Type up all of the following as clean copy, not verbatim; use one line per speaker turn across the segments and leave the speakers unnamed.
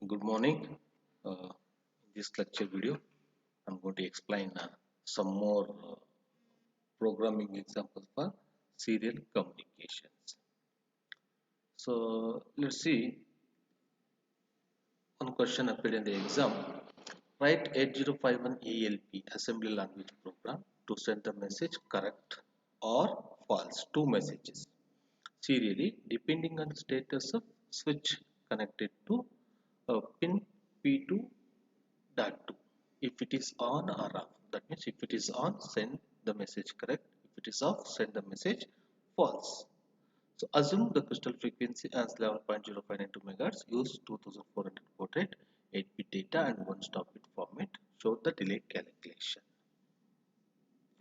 Good morning. In this lecture video, I'm going to explain some more programming examples for serial communications. So let's see one question appeared in the exam. Write 8051 ELP assembly language program to send the message correct or false. Two messages serially depending on the status of switch connected to pin P2.2. If it is on or off, that means if it is on, send the message correct. If it is off, send the message false. So assume the crystal frequency as 11.0592 MHz, use 2400 baud rate, 8-bit data and 1 stop bit format. Show the delay calculation.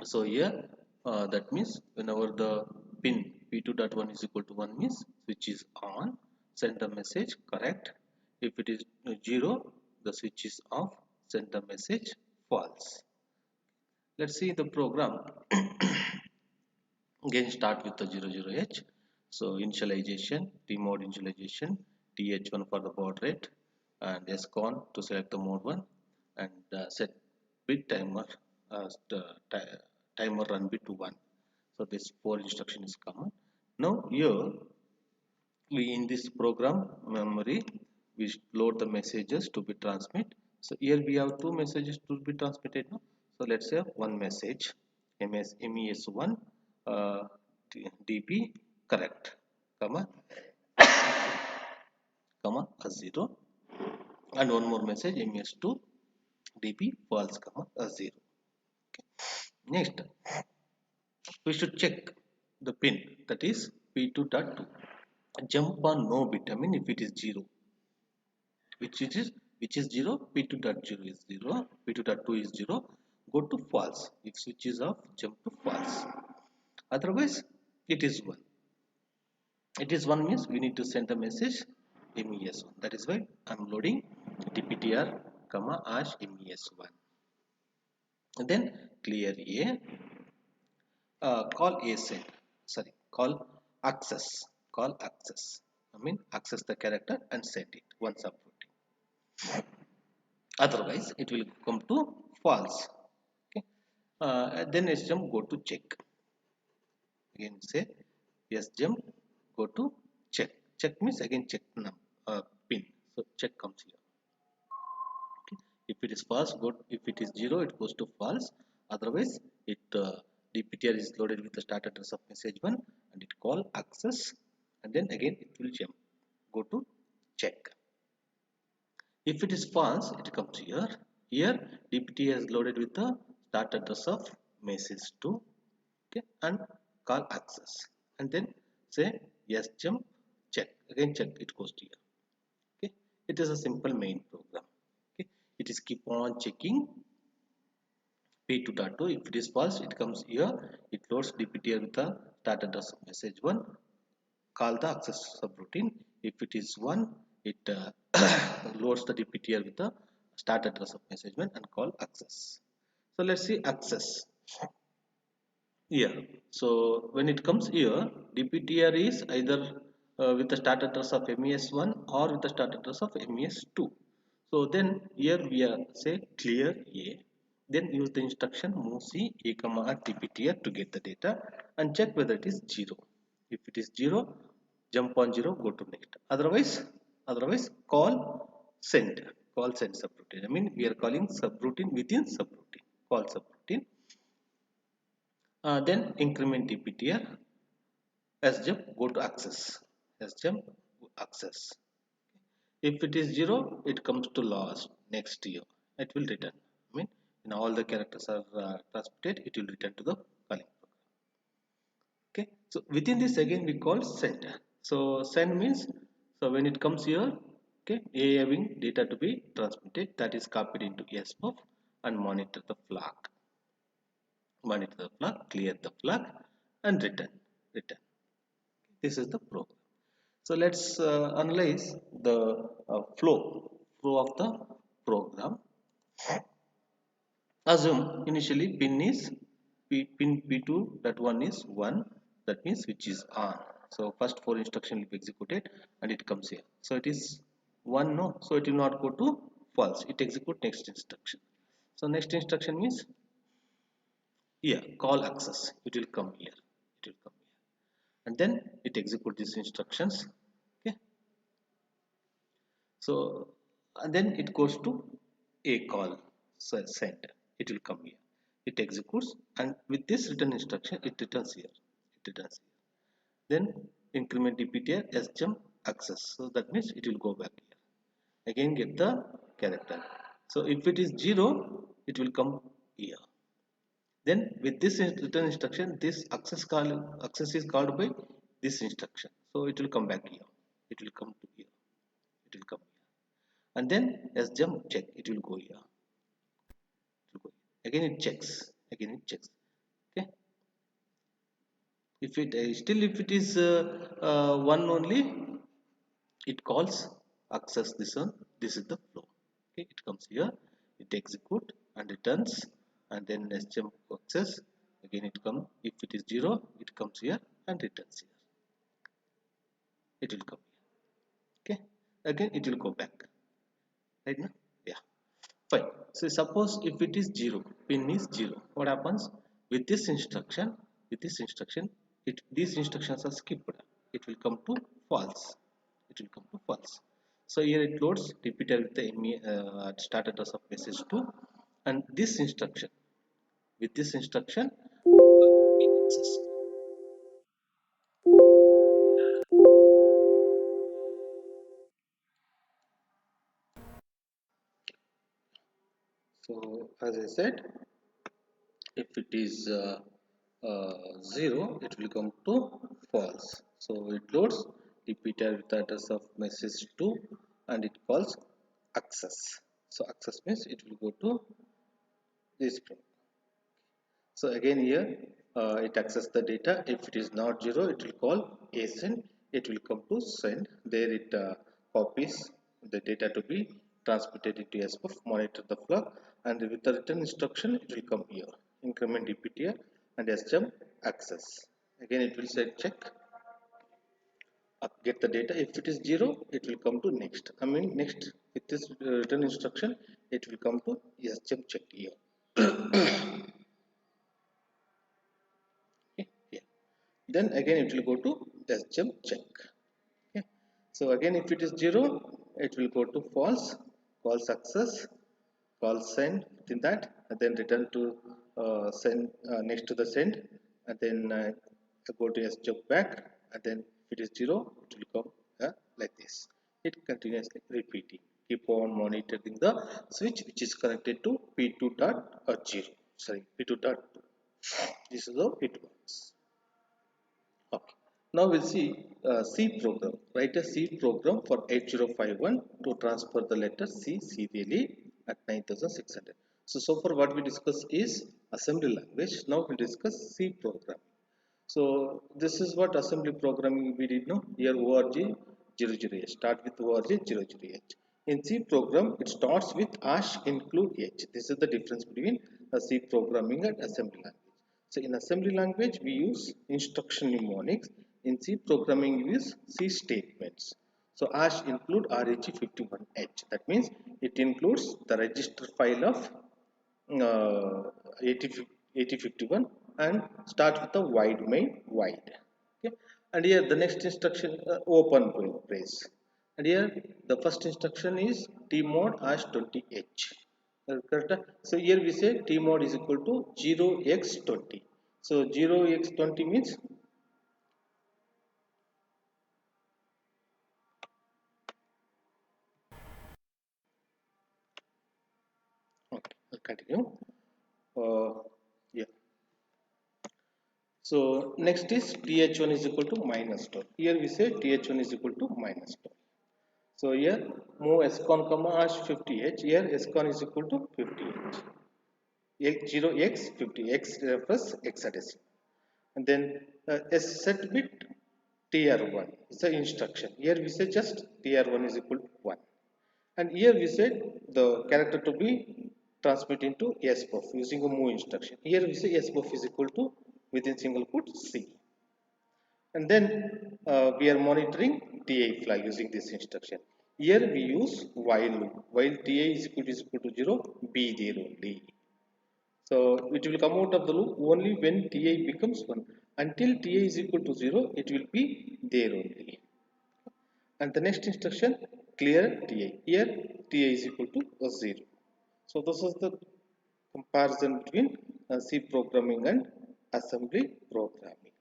So here that means whenever the pin P2.1 is equal to 1 means switch is on, send the message correct. If it is 0, the switch is off, send the message false. Let's see the program. Again start with the 00H. So initialization, T-mode initialization, TH1 for the baud rate and SCON to select the mode 1 and set bit timer timer run bit to 1. So this 4 instruction is common. Now here we in this program memory we load the messages to be transmit. So here we have two messages to be transmitted now. So let's say one message mes1 dp correct comma a 0 and one more message mes2 dp false comma a 0. Okay. Next we should check the pin that is p2.2. Jump on no bit, I mean if it is 0, which is 0, p2.0 is 0, p2.2 is 0, go to false. If switch is off, jump to false, otherwise it is 1. It is 1 means we need to send the message mes1. That is why I'm loading dptr comma hash mes1 and then clear a, call asend, sorry, call access, I mean access the character and send it once subroutine, otherwise it will come to false. Okay. Then sjump go to check, again say sjump go to check means again check pin, so check comes here. Okay. If it is false, good. If it is 0, it goes to false, otherwise it dptr is loaded with the start address of message 1 and it call access and then again it will jump go to check. If it is false, it comes here. Here dptr is loaded with the start address of message 2, okay, and call access and then say yes jump check, again check, it goes to here. Okay, it is a simple main program. Okay, it is keep on checking p2.2. If it is false, it comes here, it loads dptr with the start address of message 1, call the access subroutine. If it is 1, it loads the dptr with the start address of message 1 and call access. So let's see access here. So when it comes here, dptr is either with the start address of mes1 or with the start address of mes2. So then here we are say clear a, then use the instruction move c a comma r dptr to get the data and check whether it is 0. If it is 0, jump on 0, go to next, otherwise call send subroutine, I mean we are calling subroutine within subroutine, call subroutine. Then increment dptr, sjump go to access, sjump access. If it is 0, it comes to last next year, it will return, I mean when all the characters are transmitted, it will return to the calling program. Okay, so within this again we call send. So send means, so when it comes here, okay, a having data to be transmitted, that is copied into spuff and monitor the flag, clear the flag and return. This is the program. So let's analyze the flow of the program. Assume initially pin is pin p2.1 is 1, that means which is on. So first 4 instruction will be executed and it comes here. So it is 1 no, so it will not go to false. It execute next instruction. So next instruction means here call access. It will come here. It will come here, and then it execute these instructions. Okay. So and then it goes to a call. So send. It will come here. It executes, and with this return instruction, it returns here. It returns here. Then increment dptr sjump access. So that means it will go back here. Again get the character. So if it is 0, it will come here. Then with this return instruction, this access is called by this instruction, so it will come back here. It will come to here. It will come here, and then sjump check. It will go here. It will go here. Again it checks. Again it checks. Okay. If it still if it is one only, it calls access this one. This is the flow. Okay, it comes here, it execute and returns, and then sjump access. Again it come. If it is 0, it comes here and returns here. It will come here. Okay, again it will go back. Right now, yeah, fine. So suppose if it is 0, pin is 0, what happens with this instruction? With this instruction, these instructions are skipped. It will come to false. It will come to false. So here it loads repeater with the start address of message 2, and this instruction, with this instruction, so as I said, if it is 0, it will come to false. So it loads repeater with the address of message 2, and it calls access. So access means it will go to this program. So again here it access the data. If it is not 0, it will call asend. It will come to send. There it copies the data to be transmitted into SBUF, monitor the flag, and with the return instruction it will come here. Increment dptr and sjump access. Again it will say check, get the data. If it is 0, it will come to next. I mean next, with this return instruction, it will come to sjump check here. Okay, here. Then again it will go to sjump check. Okay. So again if it is 0, it will go to false, call success, call send within that, and then return to send next to the send, and then go to sjump back, and then if it is 0, it will come like this. It continuously repeating. Keep on monitoring the switch which is connected to p2.0. Sorry, p2.2. This is how it works. Okay. Now we'll see C program. Write a C program for 8051 to transfer the letter C serially at 9600. So far what we discussed is assembly language. Now we'll discuss C program. So this is what assembly programming we did know. Here org 00h. Start with org 00h. In C program, it starts with hash include h. This is the difference between a C programming and assembly language. So in assembly language, we use instruction mnemonics. In C programming, we use C statements. So hash include reg51h. That means it includes the register file of 8051 and start with a wide main wide. Okay, and here the next instruction open brace, and here the first instruction is tmod hash 20h. Correct? So here we say tmod is equal to 0x20. So 0x20 means okay. I'll continue. Yeah. So next is th1 is equal to minus 12. Here we say th1 is equal to minus 12. So here move scon comma hash 50h. Here scon is equal to 50h. 0x50 x refers hexadecimal. And then set bit tr1 is the instruction. Here we say just tr1 is equal to 1. And here we said the character to be transmitted into sbuff using a move instruction. Here we say sbuff is equal to within single quote C. And then we are monitoring TI flag using this instruction. Here we use while loop. While ti is equal to 0, be there only. So it will come out of the loop only when ti becomes 1. Until ti is equal to 0, it will be there only. And the next instruction, clear ti. Here ti is equal to 0. So this is the comparison between C programming and assembly programming.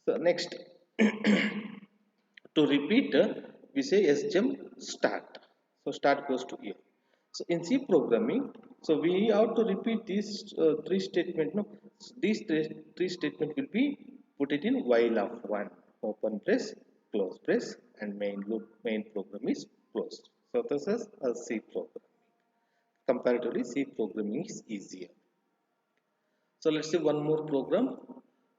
So next, to repeat, we say sgem start. So start goes to here. So in C programming, so we have to repeat these three statements. No, so these three statements will be put it in while of one. Open brace, close brace, and main loop. Main program is closed. So this is a C program. Comparatively, C programming is easier. So let's see one more program.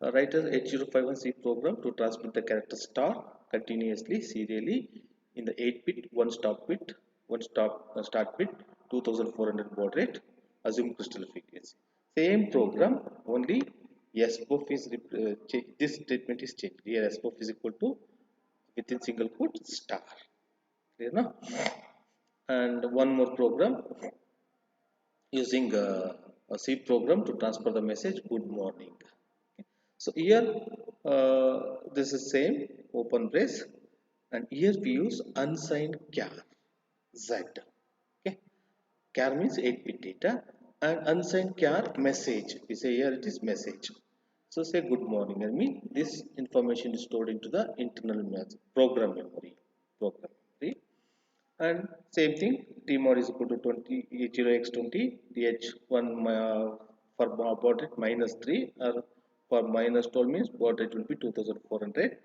Write an 8051C program to transmit the character star continuously, serially in the 8-bit, start bit, 2400 baud rate, assume crystal frequency. Same program, only sbuf is this statement is changed. Here sbuf is equal to within single quote star. Clear now? And one more program using a C program to transfer the message good morning. So here this is same open brace, and here we use unsigned char z. Okay, char means 8-bit data, and unsigned char message. We say here it is message. So say good morning. I mean this information is stored into the internal program memory. Program memory. And same thing, tmod is equal to 20 0x20 dh1 for baud rate minus 3, or for minus 12 means baud rate will be 2400.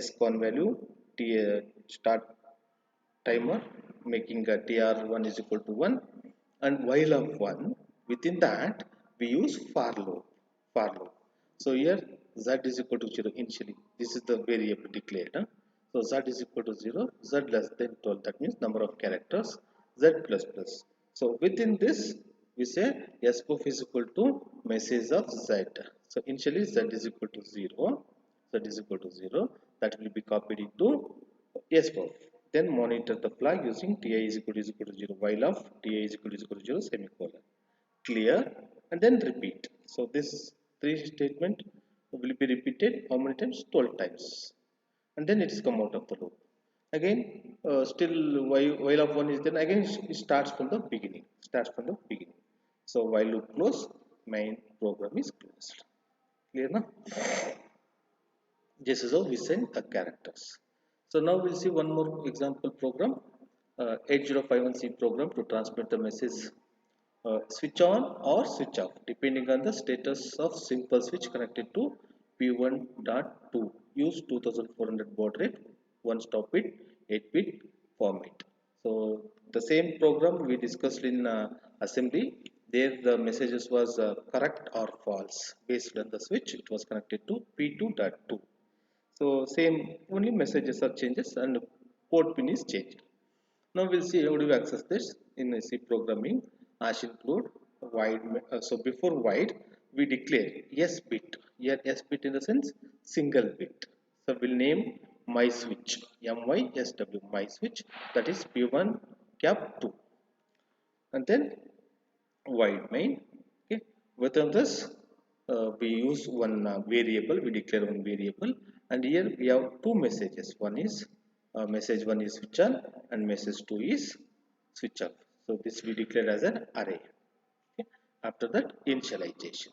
Scon value t start timer, making a tr1 is equal to 1, and while of 1, within that we use for loop. So here z is equal to 0 initially. This is the variable declared. So z is equal to 0, z less than 12, that means number of characters, z plus plus. So within this we say sbuf is equal to message of z. So initially z is equal to 0, z is equal to 0, that will be copied into sbuf. Then monitor the flag using ti is equal to 0 while of ti is equal to 0 semicolon. Clear, and then repeat. So this three statement will be repeated how many times? 12 times, and then it is come out of the loop. Again, still while of one is, then again it starts from the beginning. So while loop close, main program is closed. Clear now? This is how we send the characters. So now we'll see one more example program, 8051C program to transmit the message switch on or switch off depending on the status of simple switch connected to P1.2. Use 2400 baud rate, one stop bit, 8-bit format. So the same program we discussed in assembly. There the messages was correct or false based on the switch. It was connected to P2.2. So same, only messages are changes and port pin is changed. Now we'll see how do we access this in C programming. Hash include wide. So before wide, we declare S bit. Here S bit in the sense single bit. So we'll name my switch, MYSW, my switch, that is P1 cap 2, and then wide main. Okay, within this we use one variable. We declare one variable, and here we have two messages. One is message 1 is switch on, and message 2 is switch off. So this we declare as an array. Okay. After that, initialization,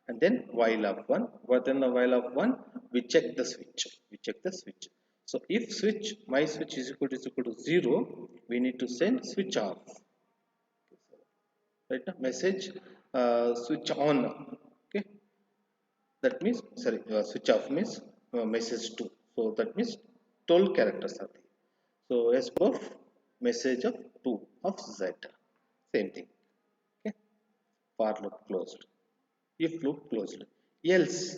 and then while of 1. Within the while of 1, we check the switch. So if switch my switch is equal to 0, we need to send switch off. Right, message switch on. Okay, that means sorry, switch off means message 2. So that means 12 characters are there. So sbuf message of 2 of z, same thing. Okay, for loop closed, if loop closed, else.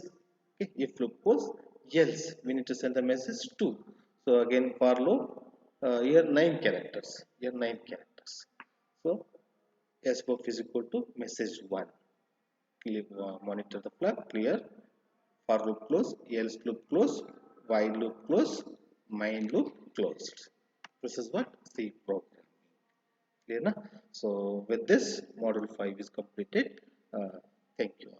Okay, if loop closed, else we need to send the message 2. So again for loop, here 9 characters, so sbuf is equal to message 1. Monitor the flag, clear, for loop close, else loop close, while loop close, main loop closed. This is what C program. Clear na? So with this, module 5 is completed. Thank you.